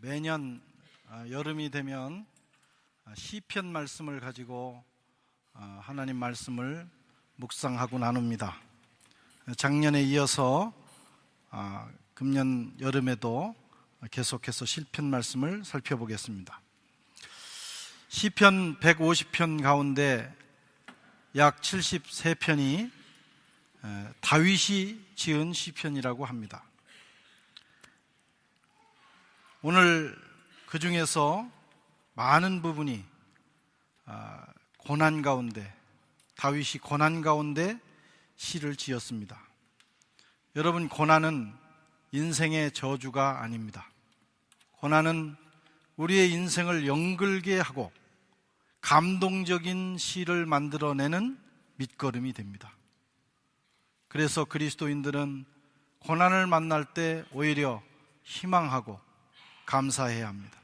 매년 여름이 되면 시편 말씀을 가지고 하나님 말씀을 묵상하고 나눕니다. 작년에 이어서 금년 여름에도 계속해서 시편 말씀을 살펴보겠습니다. 시편 150편 가운데 약 73편이 다윗이 지은 시편이라고 합니다. 오늘 그 중에서 많은 부분이 고난 가운데, 다윗이 고난 가운데 시를 지었습니다. 여러분, 고난은 인생의 저주가 아닙니다. 고난은 우리의 인생을 연글게 하고 감동적인 시를 만들어내는 밑거름이 됩니다. 그래서 그리스도인들은 고난을 만날 때 오히려 희망하고 감사해야 합니다.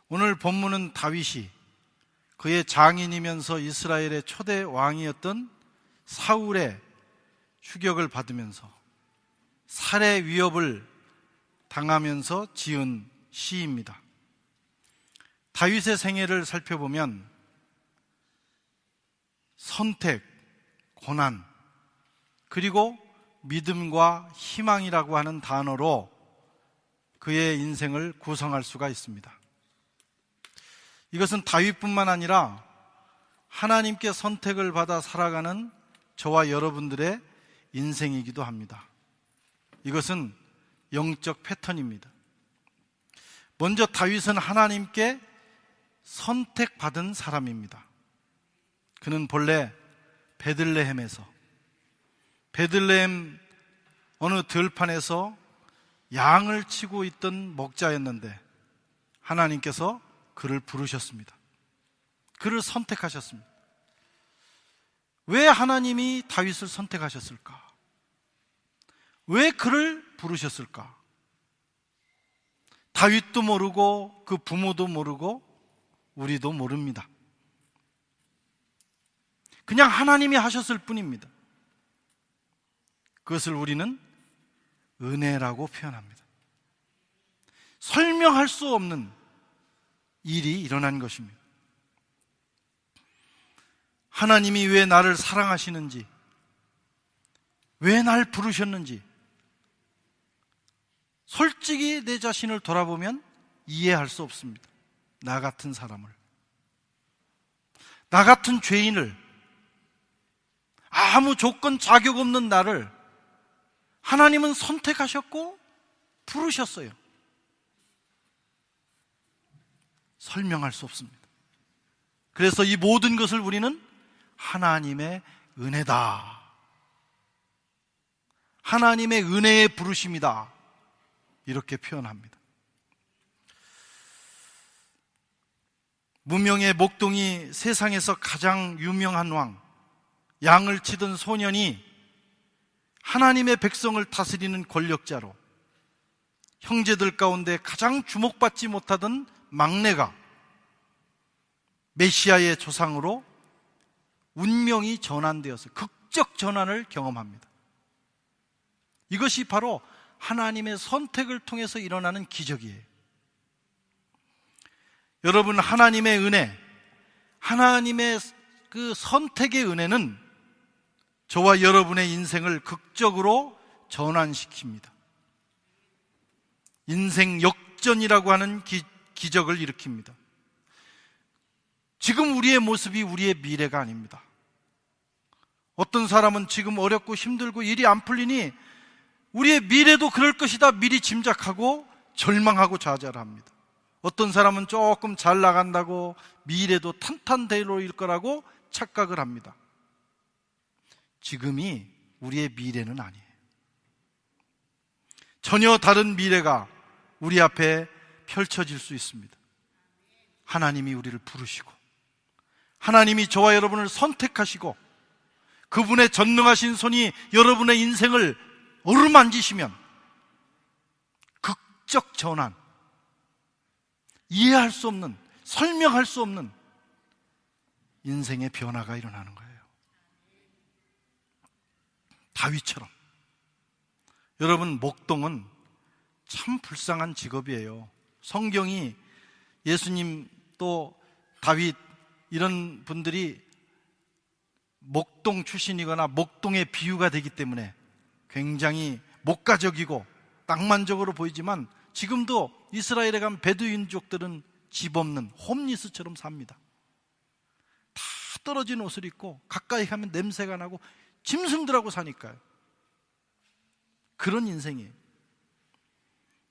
오늘 본문은 다윗이 그의 장인이면서 이스라엘의 초대 왕이었던 사울의 추격을 받으면서 살해 위협을 당하면서 지은 시입니다. 다윗의 생애를 살펴보면 선택, 고난, 그리고 믿음과 희망이라고 하는 단어로 그의 인생을 구성할 수가 있습니다. 이것은 다윗뿐만 아니라 하나님께 선택을 받아 살아가는 저와 여러분들의 인생이기도 합니다. 이것은 영적 패턴입니다. 먼저 다윗은 하나님께 선택받은 사람입니다. 그는 본래 베들레헴 어느 들판에서 양을 치고 있던 목자였는데 하나님께서 그를 부르셨습니다. 그를 선택하셨습니다. 왜 하나님이 다윗을 선택하셨을까? 왜 그를 부르셨을까? 다윗도 모르고 그 부모도 모르고 우리도 모릅니다. 그냥 하나님이 하셨을 뿐입니다. 그것을 우리는 은혜라고 표현합니다. 설명할 수 없는 일이 일어난 것입니다. 하나님이 왜 나를 사랑하시는지, 왜 날 부르셨는지 솔직히 내 자신을 돌아보면 이해할 수 없습니다. 나 같은 사람을, 나 같은 죄인을, 아무 조건 자격 없는 나를 하나님은 선택하셨고 부르셨어요. 설명할 수 없습니다. 그래서 이 모든 것을 우리는 하나님의 은혜다, 하나님의 은혜의 부르심이다, 이렇게 표현합니다. 무명의 목동이 세상에서 가장 유명한 왕, 양을 치던 소년이 하나님의 백성을 다스리는 권력자로, 형제들 가운데 가장 주목받지 못하던 막내가 메시아의 조상으로 운명이 전환되어서 극적 전환을 경험합니다. 이것이 바로 하나님의 선택을 통해서 일어나는 기적이에요. 여러분, 하나님의 은혜, 하나님의 그 선택의 은혜는 저와 여러분의 인생을 극적으로 전환시킵니다. 인생 역전이라고 하는 기적을 일으킵니다. 지금 우리의 모습이 우리의 미래가 아닙니다. 어떤 사람은 지금 어렵고 힘들고 일이 안 풀리니 우리의 미래도 그럴 것이다 미리 짐작하고 절망하고 좌절합니다. 어떤 사람은 조금 잘 나간다고 미래도 탄탄대로일 거라고 착각을 합니다. 지금이 우리의 미래는 아니에요. 전혀 다른 미래가 우리 앞에 펼쳐질 수 있습니다. 하나님이 우리를 부르시고 하나님이 저와 여러분을 선택하시고 그분의 전능하신 손이 여러분의 인생을 어루만지시면 극적 전환, 이해할 수 없는, 설명할 수 없는 인생의 변화가 일어나는 거예요. 다윗처럼. 여러분, 목동은 참 불쌍한 직업이에요. 성경이 예수님 또 다윗 이런 분들이 목동 출신이거나 목동의 비유가 되기 때문에 굉장히 목가적이고 낭만적으로 보이지만 지금도 이스라엘에 가면 베두인족들은 집 없는 홈리스처럼 삽니다. 다 떨어진 옷을 입고 가까이 가면 냄새가 나고 짐승들하고 사니까요. 그런 인생이에요.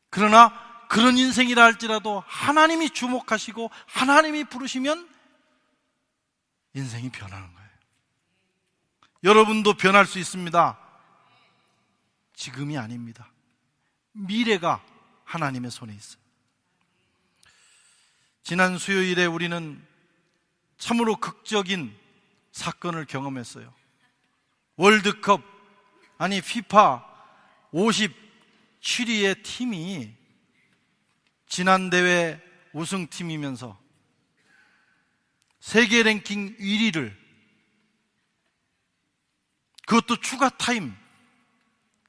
그러나 그런 인생이라 할지라도 하나님이 주목하시고 하나님이 부르시면 인생이 변하는 거예요. 여러분도 변할 수 있습니다. 지금이 아닙니다. 미래가 하나님의 손에 있어요. 지난 수요일에 우리는 참으로 극적인 사건을 경험했어요. 월드컵, 아니 피파 57위의 팀이 지난 대회 우승팀이면서 세계 랭킹 1위를, 그것도 추가 타임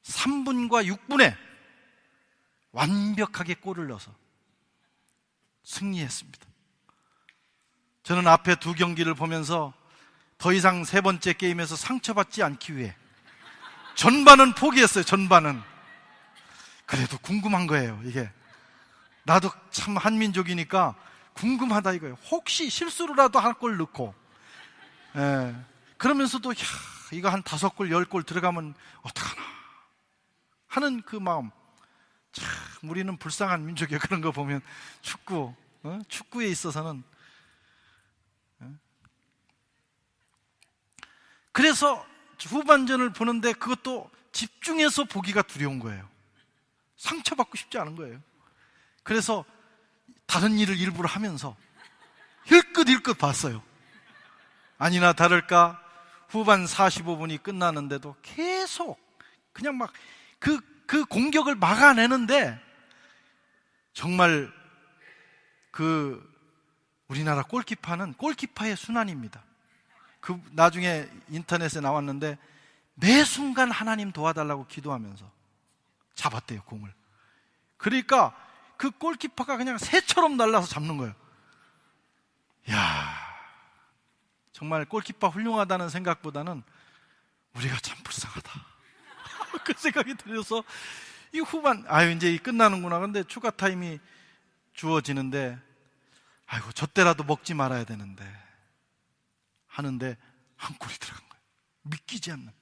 3분과 6분에 완벽하게 골을 넣어서 승리했습니다. 저는 앞에 두 경기를 보면서 더 이상 세 번째 게임에서 상처받지 않기 위해 전반은 포기했어요. 전반은. 그래도 궁금한 거예요. 이게 나도 참 한민족이니까 궁금하다 이거예요. 혹시 실수로라도 한 골 넣고, 그러면서도 이거 한 5골 10골 들어가면 어떡하나 하는 그 마음. 참 우리는 불쌍한 민족이에요. 그런 거 보면 축구에 있어서는. 그래서 후반전을 보는데 그것도 집중해서 보기가 두려운 거예요. 상처받고 싶지 않은 거예요. 그래서 다른 일을 일부러 하면서 힐끗힐끗 봤어요. 아니나 다를까 후반 45분이 끝나는데도 계속 그냥 막 그 공격을 막아내는데, 정말 우리나라 골키퍼는 골키퍼의 순환입니다. 나중에 인터넷에 나왔는데 매 순간 하나님 도와달라고 기도하면서 잡았대요, 공을. 그러니까 그 골키퍼가 그냥 새처럼 날라서 잡는 거예요. 정말 골키퍼 훌륭하다는 생각보다는 우리가 참 불쌍하다 그 생각이 들어서 이 후반 이제 끝나는구나. 근데 추가 타임이 주어지는데 아이고 저 때라도 먹지 말아야 되는데 하는데 한 골이 들어간 거예요. 믿기지 않는.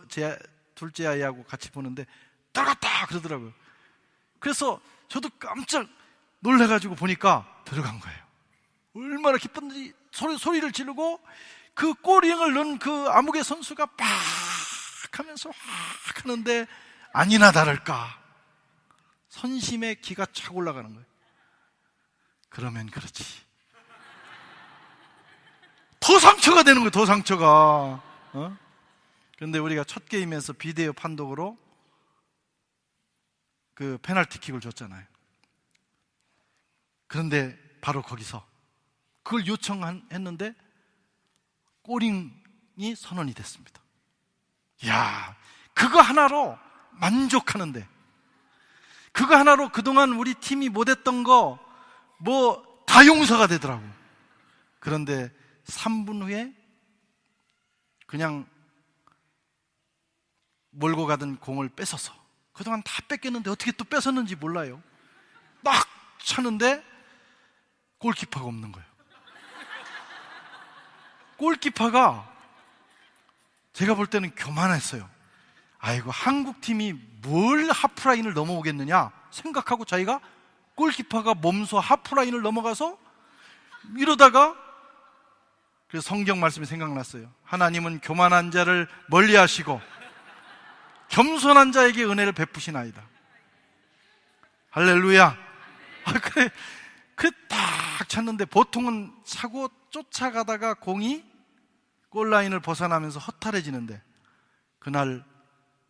제 둘째 아이하고 같이 보는데 들어갔다 그러더라고요. 그래서 저도 깜짝 놀래가지고 보니까 들어간 거예요. 얼마나 기쁜지 소리를 지르고 그 골링을 넣은 그 아무개 선수가 팍 하면서 확 하는데 아니나 다를까 선심의 기가 착 올라가는 거예요. 그러면 그렇지. 더 상처가 되는 거예요. 더 상처가. 그런데 우리가 첫 게임에서 비디오 판독으로 그 페널티킥을 줬잖아요. 그런데 바로 거기서 그걸 요청했는데 골링이 선언이 됐습니다. 그거 하나로 만족하는데, 그거 하나로 그동안 우리 팀이 못했던 거 다 용서가 되더라고. 그런데 3분 후에 그냥 몰고 가던 공을 뺏어서, 그동안 다 뺏겼는데 어떻게 또 뺏었는지 몰라요. 막 차는데 골키퍼가 없는 거예요. 골키퍼가 제가 볼 때는 교만했어요. 아이고 한국팀이 뭘 하프라인을 넘어오겠느냐 생각하고 자기가 골키퍼가 몸소 하프라인을 넘어가서 이러다가, 그래서 성경 말씀이 생각났어요. 하나님은 교만한 자를 멀리하시고 겸손한 자에게 은혜를 베푸시나이다. 할렐루야. 그래 딱 찼는데 보통은 차고 쫓아가다가 공이 골라인을 벗어나면서 허탈해지는데, 그날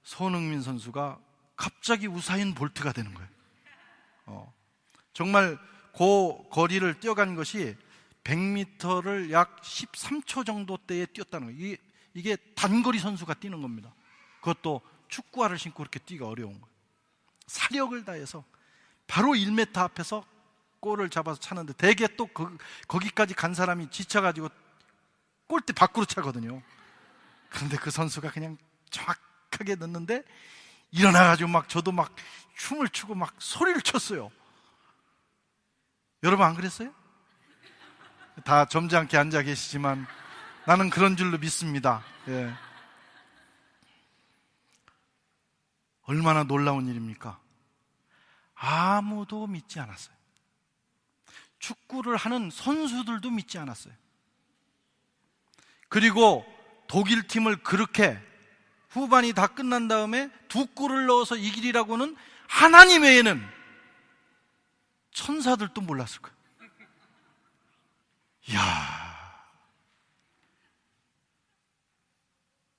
손흥민 선수가 갑자기 우사인 볼트가 되는 거예요. 정말 그 거리를 뛰어간 것이 100m를 약 13초 정도 때에 뛰었다는 거예요. 이게 단거리 선수가 뛰는 겁니다. 그것도 축구화를 신고 그렇게 뛰기가 어려운 거예요. 화력을 다해서 바로 1m 앞에서 골을 잡아서 차는데, 대개 또 거기까지 간 사람이 지쳐가지고 골대 밖으로 차거든요. 그런데 그 선수가 그냥 정확하게 넣는데 일어나가지고 막 저도 막 춤을 추고 막 소리를 쳤어요. 여러분 안 그랬어요? 다 점잖게 앉아 계시지만 나는 그런 줄로 믿습니다. 예. 얼마나 놀라운 일입니까? 아무도 믿지 않았어요. 축구를 하는 선수들도 믿지 않았어요. 그리고 독일 팀을 그렇게 후반이 다 끝난 다음에 2골을 넣어서 이기리라고는 하나님 외에는 천사들도 몰랐을 거예요. 이야,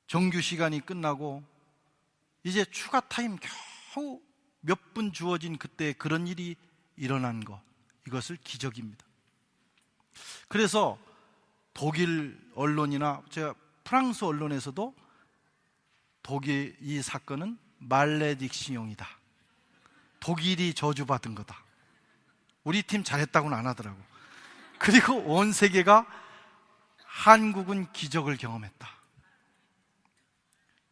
정규 시간이 끝나고 이제 추가 타임 겨우 몇 분 주어진 그때 그런 일이 일어난 것, 이것을 기적입니다. 그래서 독일 언론이나 제가 프랑스 언론에서도 독일 이 사건은 말레딕시용이다, 독일이 저주받은 거다, 우리 팀 잘했다고는 안 하더라고. 그리고 온 세계가 한국은 기적을 경험했다,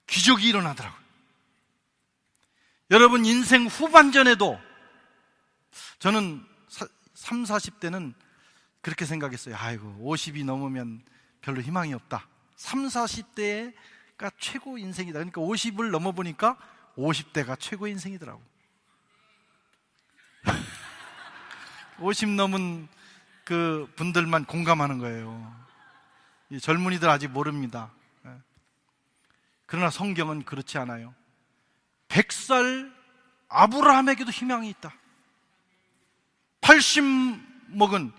기적이 일어나더라고요. 여러분, 인생 후반전에도 저는 3, 40대는 그렇게 생각했어요. 아이고, 50이 넘으면 별로 희망이 없다. 3, 40대가 최고 인생이다. 그러니까 50을 넘어보니까 50대가 최고 인생이더라고. 50 넘은 그 분들만 공감하는 거예요. 이 젊은이들 아직 모릅니다. 그러나 성경은 그렇지 않아요. 100살 아브라함에게도 희망이 있다. 80 먹은,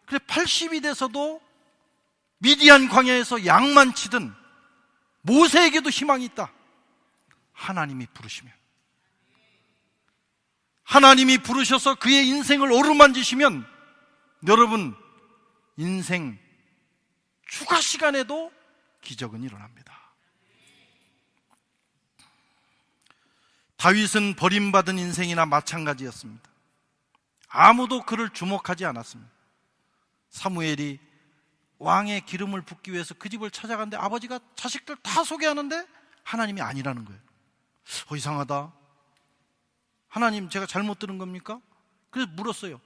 그래 80이 돼서도 미디안 광야에서 양만 치든 모세에게도 희망이 있다. 하나님이 부르시면, 하나님이 부르셔서 그의 인생을 어루만지시면 여러분 인생 추가 시간에도 기적은 일어납니다. 다윗은 버림받은 인생이나 마찬가지였습니다. 아무도 그를 주목하지 않았습니다. 사무엘이 왕의 기름을 붓기 위해서 그 집을 찾아갔는데 아버지가 자식들 다 소개하는데 하나님이 아니라는 거예요. 이상하다. 하나님, 제가 잘못 들은 겁니까? 그래서 물었어요.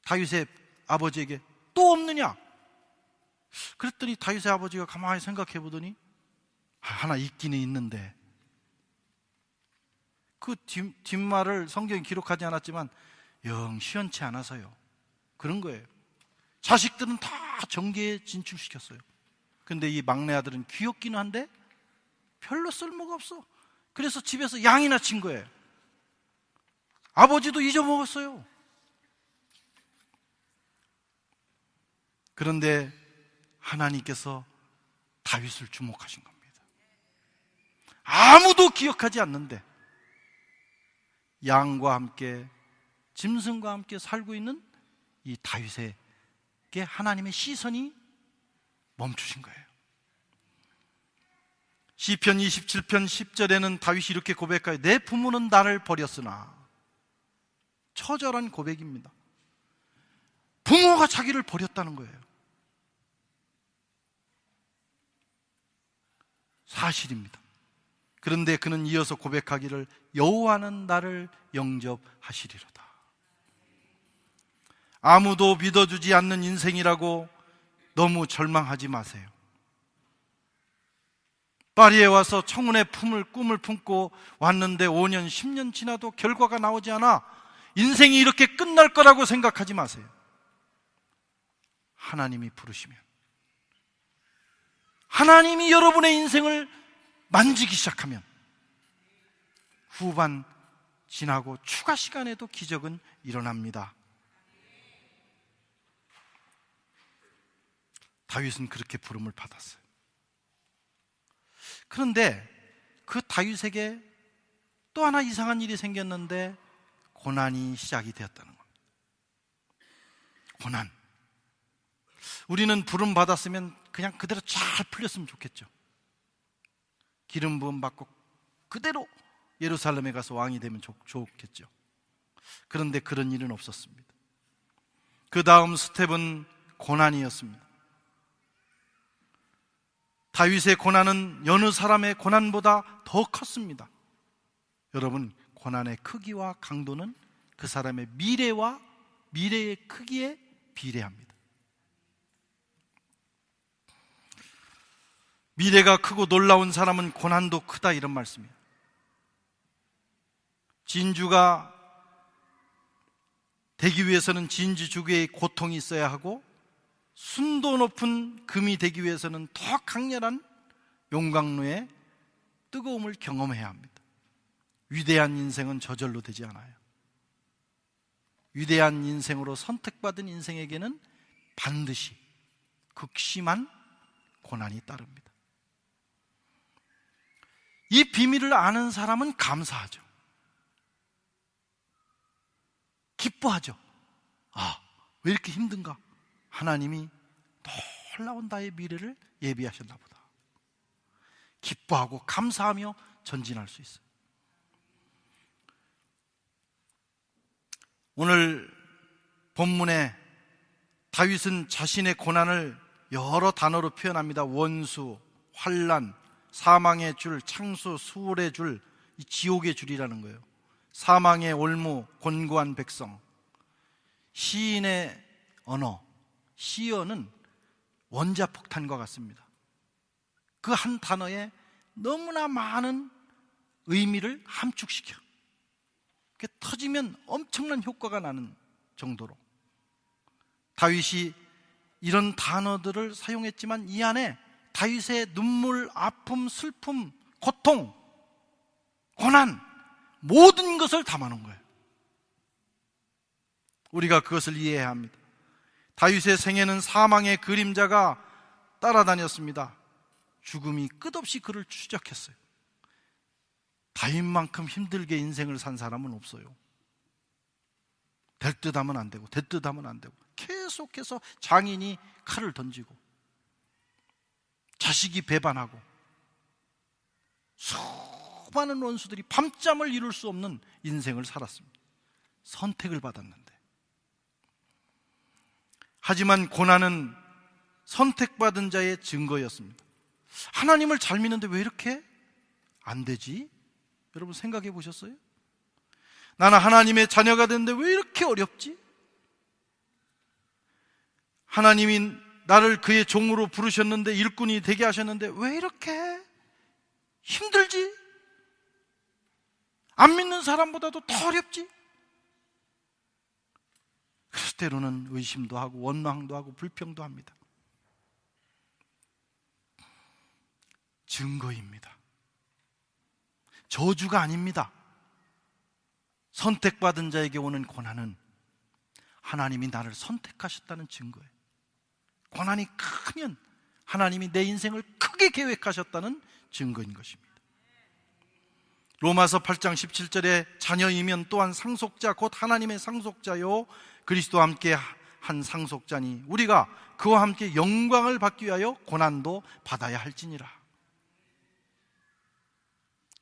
다윗의 아버지에게 또 없느냐? 그랬더니 다윗의 아버지가 가만히 생각해 보더니 하나 있기는 있는데, 그 뒷말을 성경이 기록하지 않았지만 영 시원치 않아서요. 그런 거예요. 자식들은 다 정계에 진출시켰어요. 근데 이 막내 아들은 귀엽기는 한데 별로 쓸모가 없어. 그래서 집에서 양이나 친 거예요. 아버지도 잊어먹었어요. 그런데 하나님께서 다윗을 주목하신 겁니다. 아무도 기억하지 않는데 양과 함께, 짐승과 함께 살고 있는 이 다윗에게 하나님의 시선이 멈추신 거예요. 시편 27편 10절에는 다윗이 이렇게 고백해요. 내 부모는 나를 버렸으나. 처절한 고백입니다. 부모가 자기를 버렸다는 거예요. 사실입니다. 그런데 그는 이어서 고백하기를 여호와는 나를 영접하시리로다. 아무도 믿어주지 않는 인생이라고 너무 절망하지 마세요. 파리에 와서 청운의 꿈을 품고 왔는데 5년, 10년 지나도 결과가 나오지 않아 인생이 이렇게 끝날 거라고 생각하지 마세요. 하나님이 부르시면, 하나님이 여러분의 인생을 만지기 시작하면 후반 지나고 추가 시간에도 기적은 일어납니다. 다윗은 그렇게 부름을 받았어요. 그런데 그 다윗에게 또 하나 이상한 일이 생겼는데 고난이 시작이 되었다는 겁니다. 고난. 우리는 부름 받았으면 그냥 그대로 잘 풀렸으면 좋겠죠. 기름 부음 받고 그대로 예루살렘에 가서 왕이 되면 좋겠죠. 그런데 그런 일은 없었습니다. 그 다음 스텝은 고난이었습니다. 다윗의 고난은 여느 사람의 고난보다 더 컸습니다. 여러분, 고난의 크기와 강도는 그 사람의 미래의 크기에 비례합니다. 미래가 크고 놀라운 사람은 고난도 크다, 이런 말씀이에요. 진주가 되기 위해서는 진주주교의 고통이 있어야 하고, 순도 높은 금이 되기 위해서는 더 강렬한 용광로의 뜨거움을 경험해야 합니다. 위대한 인생은 저절로 되지 않아요. 위대한 인생으로 선택받은 인생에게는 반드시 극심한 고난이 따릅니다. 이 비밀을 아는 사람은 감사하죠. 기뻐하죠. 왜 이렇게 힘든가? 하나님이 놀라운 나의 미래를 예비하셨나 보다. 기뻐하고 감사하며 전진할 수 있어요. 오늘 본문에 다윗은 자신의 고난을 여러 단어로 표현합니다. 원수, 환난, 사망의 줄, 창수, 수월의 줄, 이 지옥의 줄이라는 거예요. 사망의 올무, 곤고한 백성. 시인의 언어, 시어는 원자폭탄과 같습니다. 그 한 단어에 너무나 많은 의미를 함축시켜. 그게 터지면 엄청난 효과가 나는 정도로 다윗이 이런 단어들을 사용했지만 이 안에 다윗의 눈물, 아픔, 슬픔, 고통, 고난, 모든 것을 담아놓은 거예요. 우리가 그것을 이해해야 합니다. 다윗의 생애는 사망의 그림자가 따라다녔습니다. 죽음이 끝없이 그를 추적했어요. 다윗만큼 힘들게 인생을 산 사람은 없어요. 될 듯 하면 안 되고, 될 듯 하면 안 되고, 계속해서 장인이 칼을 던지고, 자식이 배반하고, 수많은 원수들이 밤잠을 이룰 수 없는 인생을 살았습니다. 선택을 받았는데. 하지만 고난은 선택받은 자의 증거였습니다. 하나님을 잘 믿는데 왜 이렇게 안 되지? 여러분 생각해 보셨어요? 나는 하나님의 자녀가 됐는데 왜 이렇게 어렵지? 하나님이 나를 그의 종으로 부르셨는데, 일꾼이 되게 하셨는데 왜 이렇게 힘들지? 안 믿는 사람보다도 더 어렵지? 그래서 때로는 의심도 하고 원망도 하고 불평도 합니다. 증거입니다. 저주가 아닙니다. 선택받은 자에게 오는 고난은 하나님이 나를 선택하셨다는 증거예요. 고난이 크면 하나님이 내 인생을 크게 계획하셨다는 증거인 것입니다. 로마서 8장 17절에 자녀이면 또한 상속자 곧 하나님의 상속자요 그리스도와 함께 한 상속자니 우리가 그와 함께 영광을 받기 위하여 고난도 받아야 할지니라.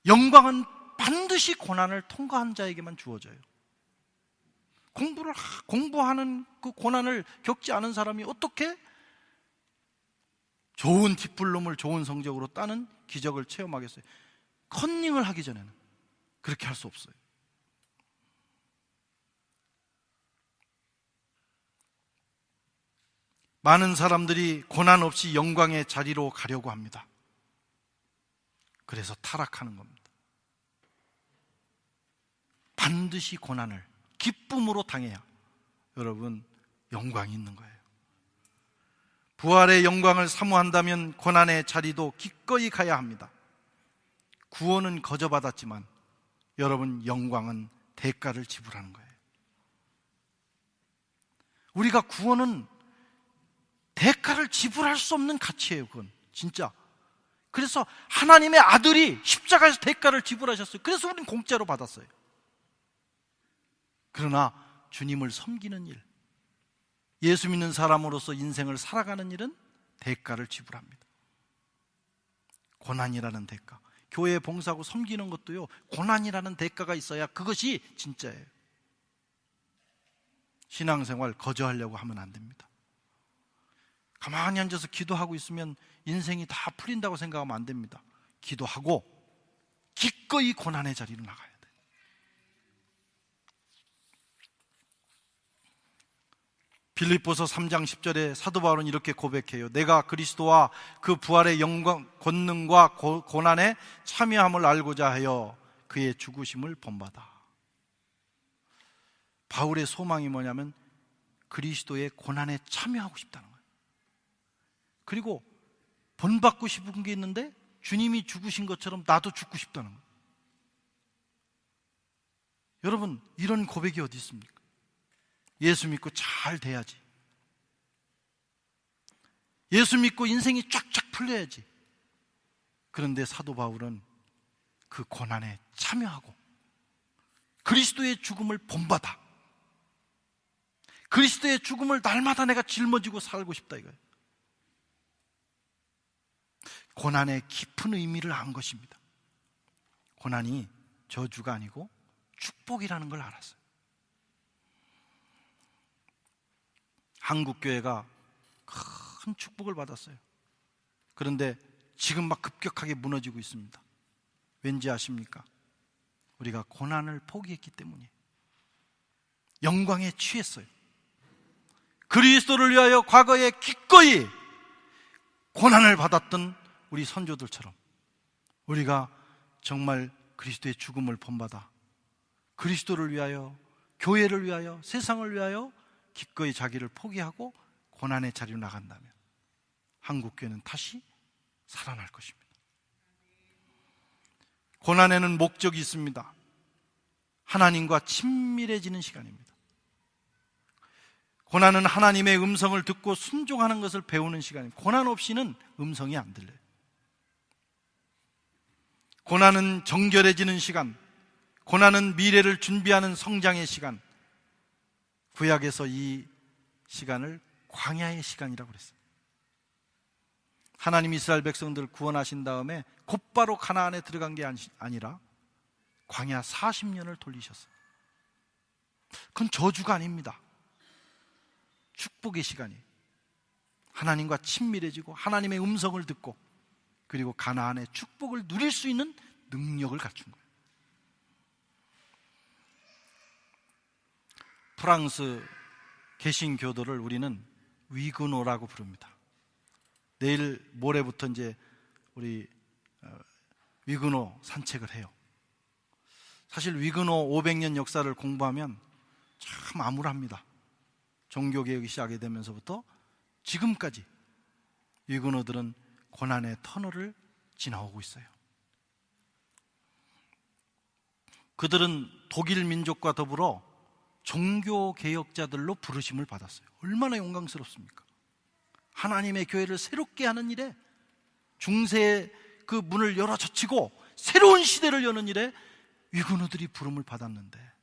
영광은 반드시 고난을 통과한 자에게만 주어져요. 공부하는 그 고난을 겪지 않은 사람이 어떻게 좋은 디플롬을 좋은 성적으로 따는 기적을 체험하겠어요? 컨닝을 하기 전에는 그렇게 할 수 없어요. 많은 사람들이 고난 없이 영광의 자리로 가려고 합니다. 그래서 타락하는 겁니다. 반드시 고난을 기쁨으로 당해야 여러분 영광이 있는 거예요. 부활의 영광을 사모한다면 고난의 자리도 기꺼이 가야 합니다. 구원은 거저받았지만 여러분 영광은 대가를 지불하는 거예요. 우리가 구원은 대가를 지불할 수 없는 가치예요. 그건 진짜. 그래서 하나님의 아들이 십자가에서 대가를 지불하셨어요. 그래서 우리는 공짜로 받았어요. 그러나 주님을 섬기는 일, 예수 믿는 사람으로서 인생을 살아가는 일은 대가를 지불합니다. 고난이라는 대가. 교회 봉사하고 섬기는 것도요, 고난이라는 대가가 있어야 그것이 진짜예요. 신앙생활 거저하려고 하면 안 됩니다. 가만히 앉아서 기도하고 있으면 인생이 다 풀린다고 생각하면 안 됩니다. 기도하고 기꺼이 고난의 자리로 나가야 돼요. 빌립보서 3장 10절에 사도 바울은 이렇게 고백해요. 내가 그리스도와 그 부활의 영광, 권능과 고난에 참여함을 알고자 하여 그의 죽으심을 본받아. 바울의 소망이 뭐냐면 그리스도의 고난에 참여하고 싶다는 거예요. 그리고 본받고 싶은 게 있는데 주님이 죽으신 것처럼 나도 죽고 싶다는 거예요. 여러분, 이런 고백이 어디 있습니까? 예수 믿고 잘 돼야지. 예수 믿고 인생이 쫙쫙 풀려야지. 그런데 사도 바울은 그 고난에 참여하고 그리스도의 죽음을 본받아. 그리스도의 죽음을 날마다 내가 짊어지고 살고 싶다 이거예요. 고난의 깊은 의미를 안 것입니다. 고난이 저주가 아니고 축복이라는 걸 알았어요. 한국교회가 큰 축복을 받았어요. 그런데 지금 막 급격하게 무너지고 있습니다. 왠지 아십니까? 우리가 고난을 포기했기 때문이에요. 영광에 취했어요. 그리스도를 위하여 과거에 기꺼이 고난을 받았던 우리 선조들처럼 우리가 정말 그리스도의 죽음을 본받아 그리스도를 위하여, 교회를 위하여, 세상을 위하여 기꺼이 자기를 포기하고 고난의 자리로 나간다면 한국교회는 다시 살아날 것입니다. 고난에는 목적이 있습니다. 하나님과 친밀해지는 시간입니다. 고난은 하나님의 음성을 듣고 순종하는 것을 배우는 시간입니다. 고난 없이는 음성이 안 들려요. 고난은 정결해지는 시간, 고난은 미래를 준비하는 성장의 시간. 구약에서 이 시간을 광야의 시간이라고 그랬어요. 하나님 이스라엘 백성들을 구원하신 다음에 곧바로 가나안에 들어간 게 아니라 광야 40년을 돌리셨어요. 그건 저주가 아닙니다. 축복의 시간이에요. 하나님과 친밀해지고 하나님의 음성을 듣고 그리고 가나안의 축복을 누릴 수 있는 능력을 갖춘 거예요. 프랑스 개신교도를 우리는 위그노라고 부릅니다. 내일 모레부터 이제 우리 위그노 산책을 해요. 사실 위그노 500년 역사를 공부하면 참 암울합니다. 종교개혁이 시작이 되면서부터 지금까지 위그노들은 고난의 터널을 지나오고 있어요. 그들은 독일 민족과 더불어 종교개혁자들로 부르심을 받았어요. 얼마나 영광스럽습니까? 하나님의 교회를 새롭게 하는 일에, 중세의 그 문을 열어 젖히고 새로운 시대를 여는 일에 위그노들이 부름을 받았는데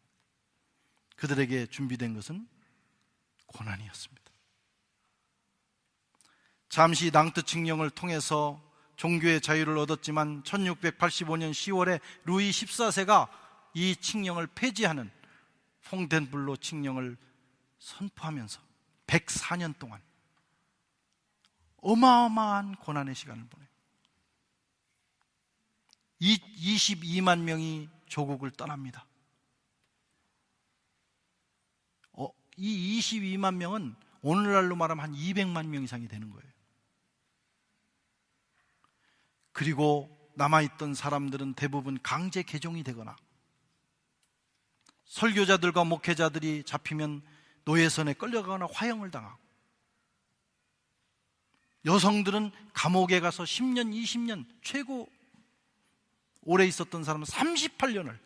그들에게 준비된 것은 고난이었습니다. 잠시 낭트 칙령을 통해서 종교의 자유를 얻었지만 1685년 10월에 루이 14세가 이 칙령을 폐지하는 퐁텐블로 칙령을 선포하면서 104년 동안 어마어마한 고난의 시간을 보내요. 22만 명이 조국을 떠납니다. 이 22만 명은 오늘날로 말하면 한 200만 명 이상이 되는 거예요. 그리고 남아있던 사람들은 대부분 강제 개종이 되거나 설교자들과 목회자들이 잡히면 노예선에 끌려가거나 화형을 당하고, 여성들은 감옥에 가서 10년, 20년, 최고 오래 있었던 사람은 38년을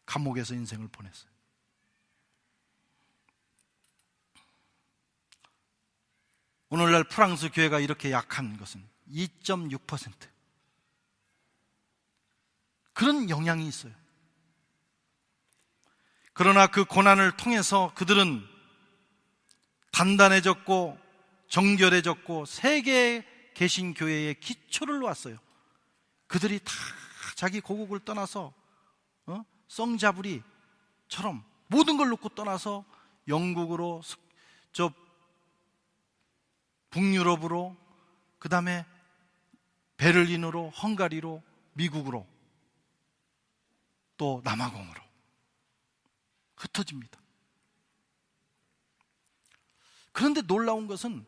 감옥에서 인생을 보냈어요. 오늘날 프랑스 교회가 이렇게 약한 것은 2.6%. 그런 영향이 있어요. 그러나 그 고난을 통해서 그들은 단단해졌고 정결해졌고 세계 개신교회의 기초를 놓았어요. 그들이 다 자기 고국을 떠나서 썽자부리처럼 모든 걸 놓고 떠나서 영국으로, 저 북유럽으로, 그 다음에 베를린으로, 헝가리로, 미국으로, 또 남아공으로 흩어집니다. 그런데 놀라운 것은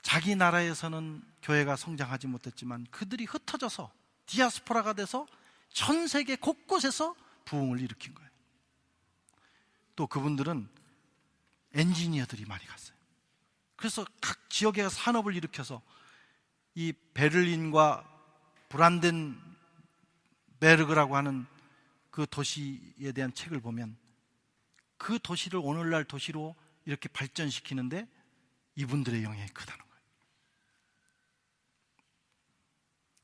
자기 나라에서는 교회가 성장하지 못했지만 그들이 흩어져서 디아스포라가 돼서 전 세계 곳곳에서 부흥을 일으킨 거예요. 또 그분들은 엔지니어들이 많이 갔어요. 그래서 각 지역에 산업을 일으켜서 이 베를린과 브란덴베르그라고 하는 그 도시에 대한 책을 보면 그 도시를 오늘날 도시로 이렇게 발전시키는데 이분들의 영향이 크다는 거예요.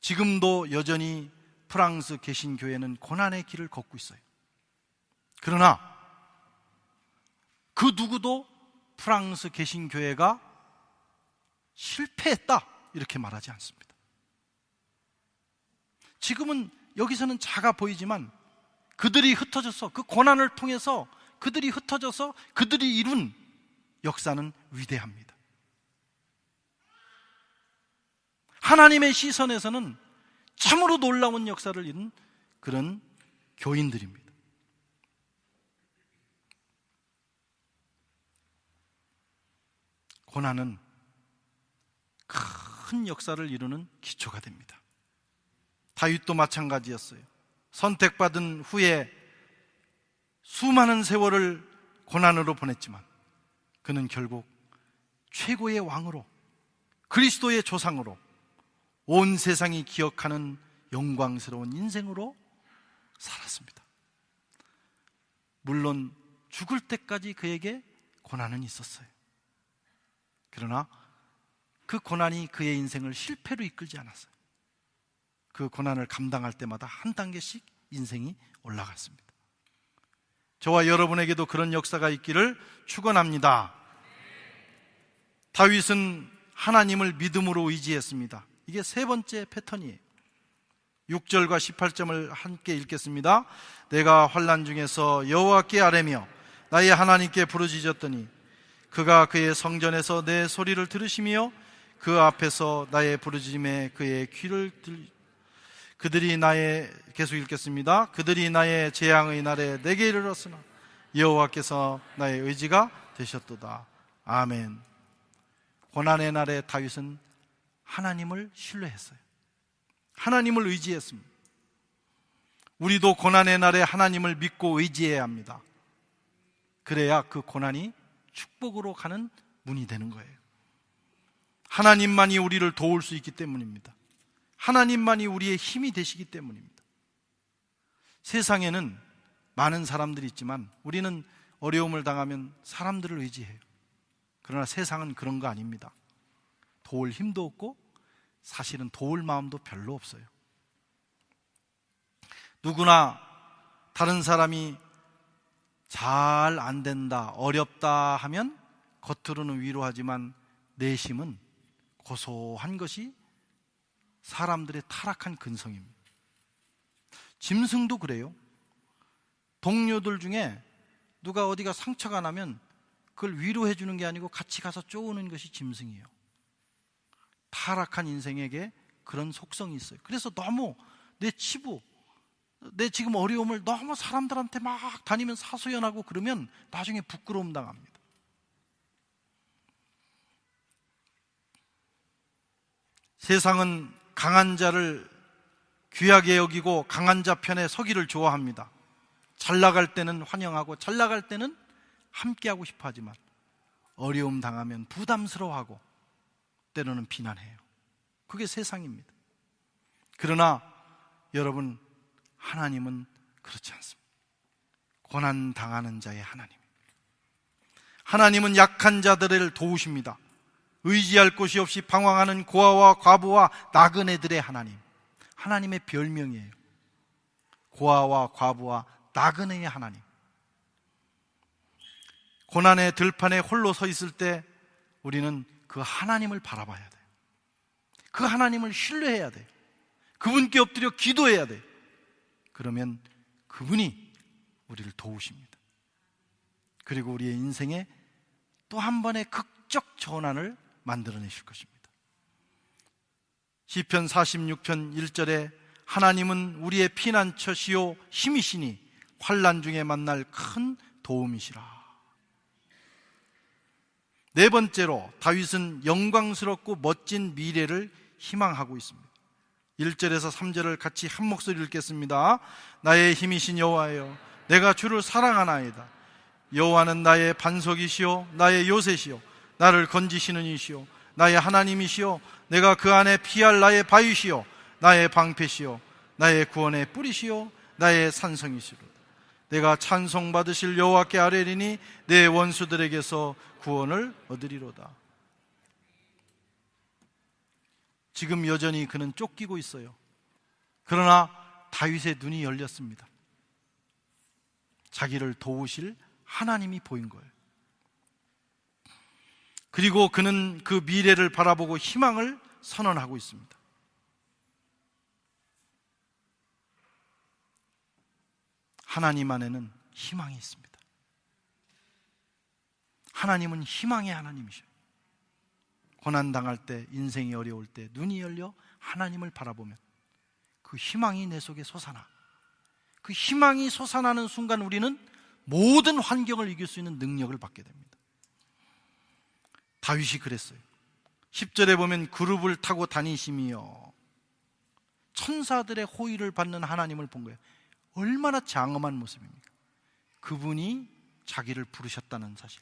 지금도 여전히 프랑스 개신교회는 고난의 길을 걷고 있어요. 그러나 그 누구도 프랑스 개신교회가 실패했다 이렇게 말하지 않습니다. 지금은 여기서는 작아 보이지만 그들이 흩어져서, 그 고난을 통해서 그들이 흩어져서 그들이 이룬 역사는 위대합니다. 하나님의 시선에서는 참으로 놀라운 역사를 이룬 그런 교인들입니다. 고난은 큰 역사를 이루는 기초가 됩니다. 다윗도 마찬가지였어요. 선택받은 후에 수많은 세월을 고난으로 보냈지만 그는 결국 최고의 왕으로, 그리스도의 조상으로, 온 세상이 기억하는 영광스러운 인생으로 살았습니다. 물론 죽을 때까지 그에게 고난은 있었어요. 그러나 그 고난이 그의 인생을 실패로 이끌지 않았어요. 그 고난을 감당할 때마다 한 단계씩 인생이 올라갔습니다. 저와 여러분에게도 그런 역사가 있기를 축원합니다. 다윗은 하나님을 믿음으로 의지했습니다. 이게 세 번째 패턴이에요. 6절과 18절을 함께 읽겠습니다. 내가 환난 중에서 여호와께 아뢰며 나의 하나님께 부르짖었더니 그가 그의 성전에서 내 소리를 들으시며 그 앞에서 나의 부르짖음에 그의 귀를 그들이 나의, 계속 읽겠습니다. 그들이 나의 재앙의 날에 내게 이르렀으나 여호와께서 나의 의지가 되셨도다. 아멘. 고난의 날에 다윗은 하나님을 신뢰했어요. 하나님을 의지했습니다. 우리도 고난의 날에 하나님을 믿고 의지해야 합니다. 그래야 그 고난이 축복으로 가는 문이 되는 거예요. 하나님만이 우리를 도울 수 있기 때문입니다. 하나님만이 우리의 힘이 되시기 때문입니다. 세상에는 많은 사람들이 있지만 우리는 어려움을 당하면 사람들을 의지해요. 그러나 세상은 그런 거 아닙니다. 도울 힘도 없고 사실은 도울 마음도 별로 없어요. 누구나 다른 사람이 잘 안 된다, 어렵다 하면 겉으로는 위로하지만 내심은 고소한 것이 사람들의 타락한 근성입니다. 짐승도 그래요. 동료들 중에 누가 어디가 상처가 나면 그걸 위로해 주는 게 아니고 같이 가서 쪼우는 것이 짐승이에요. 타락한 인생에게 그런 속성이 있어요. 그래서 너무 내 치부, 내 지금 어려움을 너무 사람들한테 막 다니면 사소연하고 그러면 나중에 부끄러움 당합니다. 세상은 강한 자를 귀하게 여기고 강한 자 편에 서기를 좋아합니다. 잘 나갈 때는 환영하고 잘 나갈 때는 함께하고 싶어 하지만 어려움 당하면 부담스러워하고 때로는 비난해요. 그게 세상입니다. 그러나 여러분, 하나님은 그렇지 않습니다. 고난 당하는 자의 하나님. 하나님은 약한 자들을 도우십니다. 의지할 곳이 없이 방황하는 고아와 과부와 나그네들의 하나님. 하나님의 별명이에요. 고아와 과부와 나그네의 하나님. 고난의 들판에 홀로 서 있을 때 우리는 그 하나님을 바라봐야 돼요. 그 하나님을 신뢰해야 돼요. 그분께 엎드려 기도해야 돼요. 그러면 그분이 우리를 도우십니다. 그리고 우리의 인생에 또 한 번의 극적 전환을 만들어내실 것입니다. 시편 46편 1절에 하나님은 우리의 피난처시요 힘이시니 환난 중에 만날 큰 도움이시라. 네 번째로 다윗은 영광스럽고 멋진 미래를 희망하고 있습니다. 1절에서 3절을 같이 한 목소리 읽겠습니다. 나의 힘이신 여호와여, 내가 주를 사랑하나이다. 여호와는 나의 반석이시요 나의 요새시요 나를 건지시는 이시요 나의 하나님이시요 내가 그 안에 피할 나의 바위시요 나의 방패시요 나의 구원의 뿌리시요 나의 산성이시로다. 내가 찬송받으실 여호와께 아뢰리니 내 원수들에게서 구원을 얻으리로다. 지금 여전히 그는 쫓기고 있어요. 그러나 다윗의 눈이 열렸습니다. 자기를 도우실 하나님이 보인 거예요. 그리고 그는 그 미래를 바라보고 희망을 선언하고 있습니다. 하나님 안에는 희망이 있습니다. 하나님은 희망의 하나님이셔요. 고난당할 때, 인생이 어려울 때 눈이 열려 하나님을 바라보면 그 희망이 내 속에 솟아나, 그 희망이 솟아나는 순간 우리는 모든 환경을 이길 수 있는 능력을 받게 됩니다. 다윗이 그랬어요. 10절에 보면 그룹을 타고 다니시며 천사들의 호의를 받는 하나님을 본 거예요. 얼마나 장엄한 모습입니까? 그분이 자기를 부르셨다는 사실,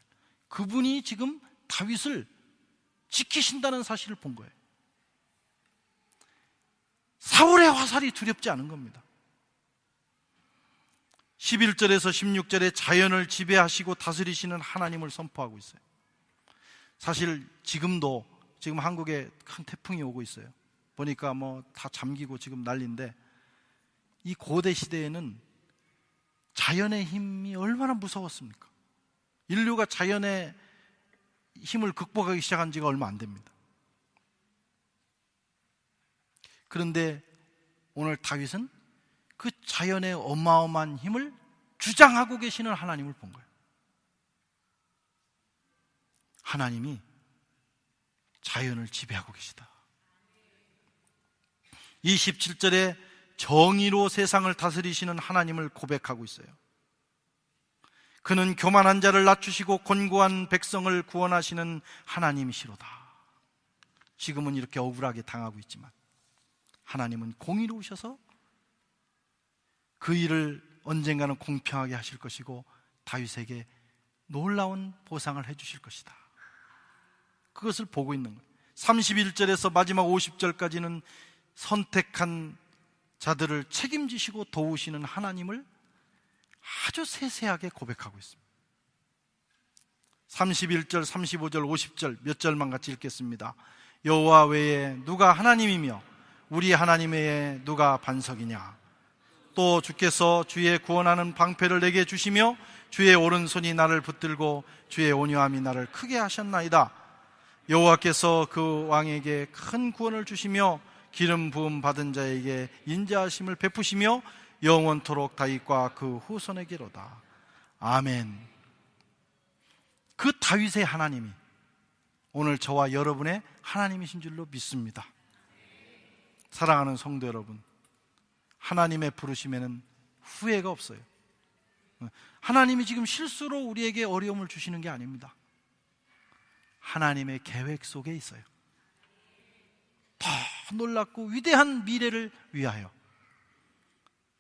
그분이 지금 다윗을 지키신다는 사실을 본 거예요. 사울의 화살이 두렵지 않은 겁니다. 11절에서 16절에 자연을 지배하시고 다스리시는 하나님을 선포하고 있어요. 사실 지금 한국에 큰 태풍이 오고 있어요. 보니까 다 잠기고 지금 난리인데, 이 고대 시대에는 자연의 힘이 얼마나 무서웠습니까? 인류가 자연의 힘을 극복하기 시작한 지가 얼마 안 됩니다. 그런데 오늘 다윗은 그 자연의 어마어마한 힘을 주장하고 계시는 하나님을 본 거예요. 하나님이 자연을 지배하고 계시다. 27절에 정의로 세상을 다스리시는 하나님을 고백하고 있어요. 그는 교만한 자를 낮추시고 곤고한 백성을 구원하시는 하나님이시로다. 지금은 이렇게 억울하게 당하고 있지만 하나님은 공의로우셔서 그 일을 언젠가는 공평하게 하실 것이고 다윗에게 놀라운 보상을 해주실 것이다. 그것을 보고 있는 거예요. 31절에서 마지막 50절까지는 선택한 자들을 책임지시고 도우시는 하나님을 아주 세세하게 고백하고 있습니다. 31절, 35절, 50절 몇 절만 같이 읽겠습니다. 여호와 외에 누가 하나님이며 우리 하나님 외에 누가 반석이냐. 또 주께서 주의 구원하는 방패를 내게 주시며 주의 오른손이 나를 붙들고 주의 온유함이 나를 크게 하셨나이다. 여호와께서 그 왕에게 큰 구원을 주시며 기름 부음 받은 자에게 인자하심을 베푸시며 영원토록 다윗과 그 후손에게로다. 아멘. 그 다윗의 하나님이 오늘 저와 여러분의 하나님이신 줄로 믿습니다. 사랑하는 성도 여러분, 하나님의 부르심에는 후회가 없어요. 하나님이 지금 실수로 우리에게 어려움을 주시는 게 아닙니다. 하나님의 계획 속에 있어요. 더 놀랍고 위대한 미래를 위하여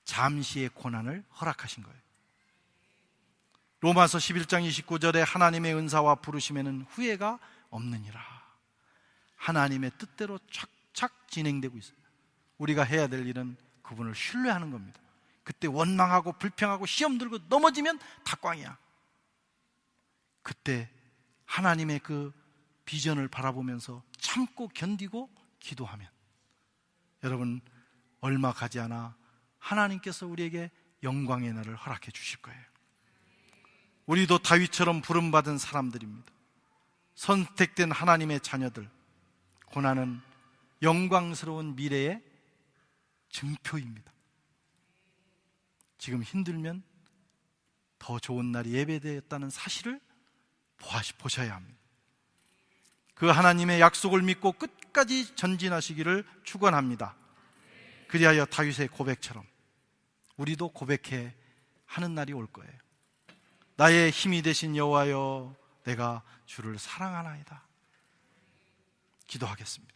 잠시의 고난을 허락하신 거예요. 로마서 11장 29절에 하나님의 은사와 부르심에는 후회가 없느니라. 하나님의 뜻대로 착착 진행되고 있어요. 우리가 해야 될 일은 그분을 신뢰하는 겁니다. 그때 원망하고 불평하고 시험 들고 넘어지면 다 꽝이야. 그때 하나님의 그 비전을 바라보면서 참고 견디고 기도하면 여러분 얼마 가지 않아 하나님께서 우리에게 영광의 날을 허락해 주실 거예요. 우리도 다윗처럼 부름받은 사람들입니다. 선택된 하나님의 자녀들, 고난은 영광스러운 미래의 증표입니다. 지금 힘들면 더 좋은 날이 예배되었다는 사실을 보셔야 합니다. 그 하나님의 약속을 믿고 끝까지 전진하시기를 축원합니다. 그리하여 다윗의 고백처럼 우리도 고백해 하는 날이 올 거예요. 나의 힘이 되신 여호와여, 내가 주를 사랑하나이다. 기도하겠습니다.